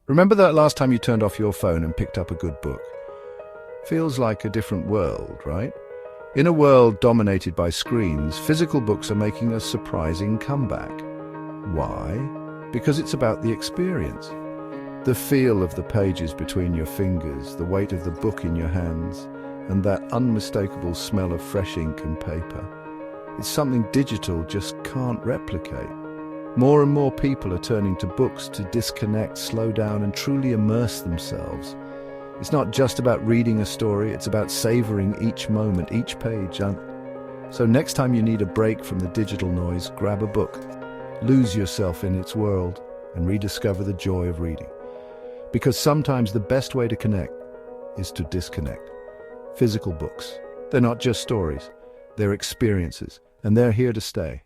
Remember that last time you turned off your phone and picked up a good book? Feels like a different world, right? In a world dominated by screens, physical books are making a surprising comeback. Why? Because it's about the experience. The feel of the pages between your fingers, the weight of the book in your hands, and that unmistakable smell of fresh ink and paper. It's something digital just can't replicate. More and more people are turning to books to disconnect, slow down, and truly immerse themselves. It's not just about reading a story, it's about savoring each moment, each page. So next time you need a break from the digital noise, grab a book, lose yourself in its world, and rediscover the joy of reading. Because sometimes the best way to connect is to disconnect. Physical books, they're not just stories, they're experiences, and they're here to stay.